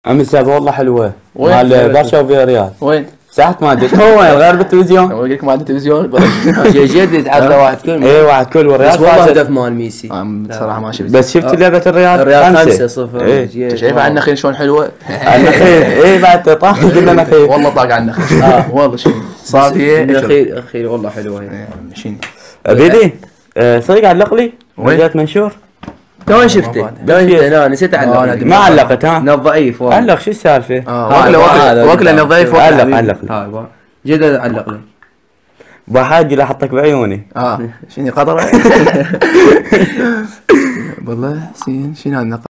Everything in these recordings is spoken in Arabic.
امس لعبة والله حلوة وين؟ مال باشا وفياريال. وين؟ ساعة ما ادري هو وين غير بالتلفزيون. اقول لك ما عندي تلفزيون. جدد حتى واحد كل اي واحد كل بس والريال والله فاز. هدف مال ميسي. بصراحه ما شفت. بس شفت لعبة الريال الريال 5-0. 5-0. ايه انت شايف عن النخيل شلون حلوه؟ النخيل اي بعد طاح قلنا نخيل. والله طاق على النخيل. والله شنو صافيه اخير والله حلوه هي. شنو بيدي صدق علق لي وين؟ جات منشور. تو شفته انا نسيت اعلق. ما علقت ها؟ انه ضعيف والله. علق شو السالفة؟ واكله انه ضيف. علق هاي جد علق لي. بحاجي لاحطك بعيوني. شنو قطره؟ والله حسين شنو هالنقطه؟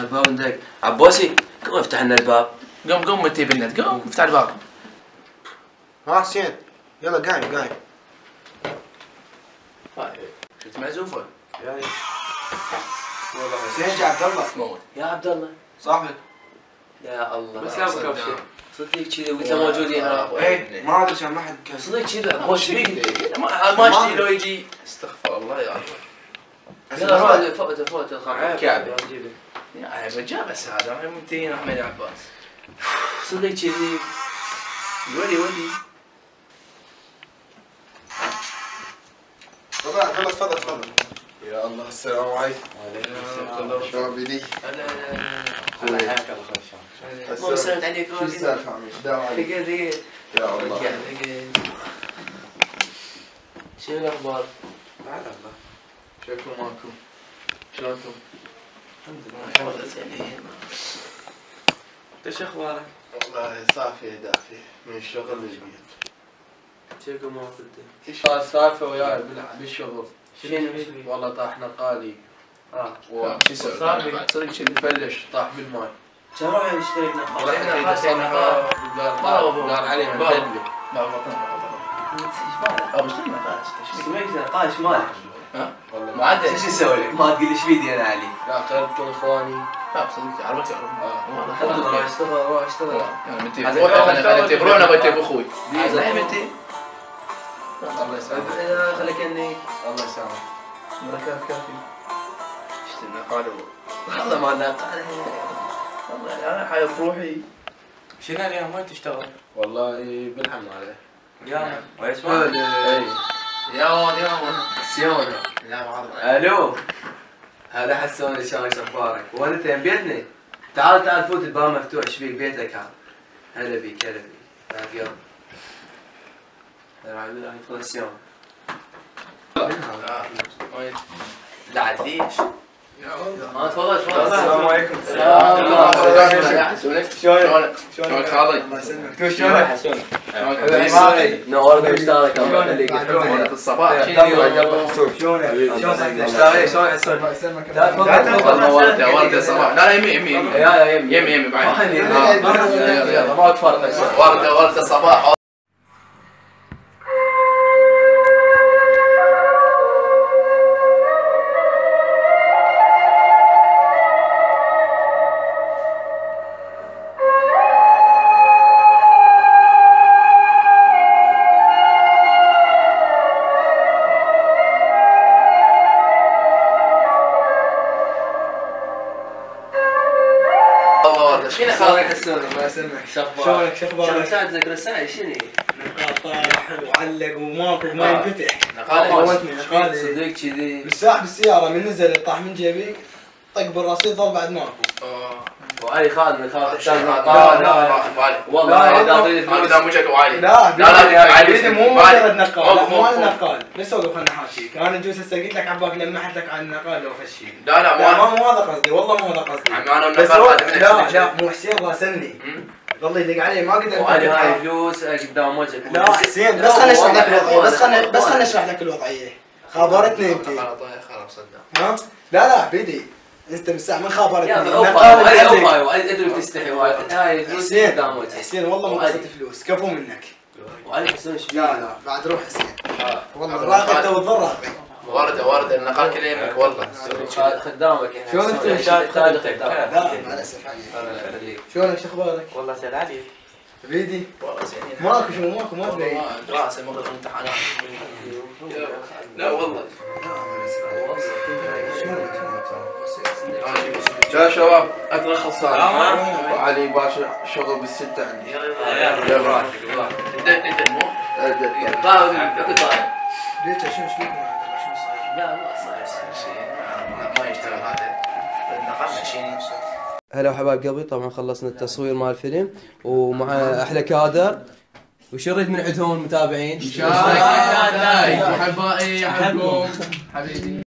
الباب عندك عباسي قوم افتح لنا الباب. قوم انت بالنت قوم افتح الباب. ها حسين يلا قايم شفت معزوفه؟ والله حسين جا عبد الله موت يا عبد الله صاحبك. يا الله بس لا بكبشه. صدق كذي وانت موجودين ها. ايه ما ادري كان ما حد كان صدق كذا عباس بيك ما اشتري لو يجي. استغفر الله يا رب. يلا فوت الخبر كعب يا رجال بس هذا ما يمتين احمد عباس. صدق كذي ولي تفضل يا الله السلام عليكم. وعليكم السلام. شلون بيدي؟ الله يحييك الله ما سلمت عليك. شو السالفة عمي؟ داوم عليك. دقيقة يا الله. شنو الاخبار؟ على الله. شكو ماكو. شلونكم؟ الحمد لله. ايش اخبارك؟ والله صافية دافية من الشغل للبيت. شكو ما قلت؟ ايش السالفة وياي بالشغل؟ شنو؟ والله طاح نقالي. شو صار؟ صدق شنو بلش طاح بالماي. كم راح اشتري نقاش؟ رحنا صلحه قال علينا ندلي. سويت نقاش مالك. والله ما عندك شو اسوي لك؟ ما تقول ايش بيدي انا علي. لا قربت اخواني. لا صدق عرفت روح اشتغل. روح انا بجيب اخوي. زين انت؟ الله يسلمك. خليك اني الله يسلمك. مركب كافي. اشتري قالوا والله ما نقال. والله انا حاير بروحي. شنو اليوم وين تشتغل؟ والله بالحمالة. يا ويسمع. يا ولد سيونة. الو هذا حسوني شلون اخبارك؟ وين انت بيتنا؟ تعال فوت الباب مفتوح. ايش بيك بيتك هذا؟ هلا بيك تعال يلا. راح يدخل سيون. لا عاد ليش؟ تفضل. السلام عليكم. شلونك خالي؟ الله يسلمك. شلونك؟ نورنا واشتغلك الله يخليك. شلونك الصباح؟ شلونك؟ الله يسلمك. تفضل ورده صباح. لا يمي يمي بعد. يلا ماك فرق. ورده صباح. شنو خالك حسوني؟ الله يسلمك. شلونك شو اخبارك؟ ساعة ذكر الساعة شنو؟ طاح وعلق وماكو ما ينفتح. نقالي صدق كذي. بالساعة بالسيارة من نزل طاح من جيبي طق بالرصيد ظل بعد ماكو. وعلي خالد والله ما قدام وجهك وعلي. لا علي مو مجرد نقال. لا مو نقال بس وقف خلنا نحاكيك. انا جوز هسه قلت لك عباك لمحت لك عن النقال لو فشي. لا مو هذا قصدي والله مو هذا قصدي. انا بس لا مو حسين راسلني. ظل يدق علي ما قدرت. وعلي هاي فلوس قدام وجهك. لا حسين بس خلنا نشرح لك الوضعية. بس خلنا نشرح لك الوضعية. خابرتني انت. خلاص صدق. ها؟ لا بيدي انت من الساعة من خابرتني. يا ادري بتستحي وايد. هاي فلوس قدام وجهك. حسين والله ما قصدت فلوس كفو منك. وعلي حسين ايش لا بعد روح حسين. والله راقي تو الضر راقي. ورده النقال كله يمك والله. خدامك شلون انت؟ خدام. لا مع الاسف عليك. شلونك شو اخبارك؟ والله سهل عليك. بيدي والله زين. ماكو ما تبين. راسه مغرب امتحانات. لا والله. شلونك؟ يا شباب اترخص انا وعلي باشا شغل بالستة عندي. يلا براحتك انت مو؟ ليش شنو ايش بيكم شنو صاير؟ لا ما صاير شيء ما يشتغل هذا نقلنا شيء. هلا حبايب قلبي، طبعا خلصنا التصوير مال الفيلم ومع احلى كادر. وش نريد من عندهم المتابعين؟ شايك احبائي احبكم حبيبي.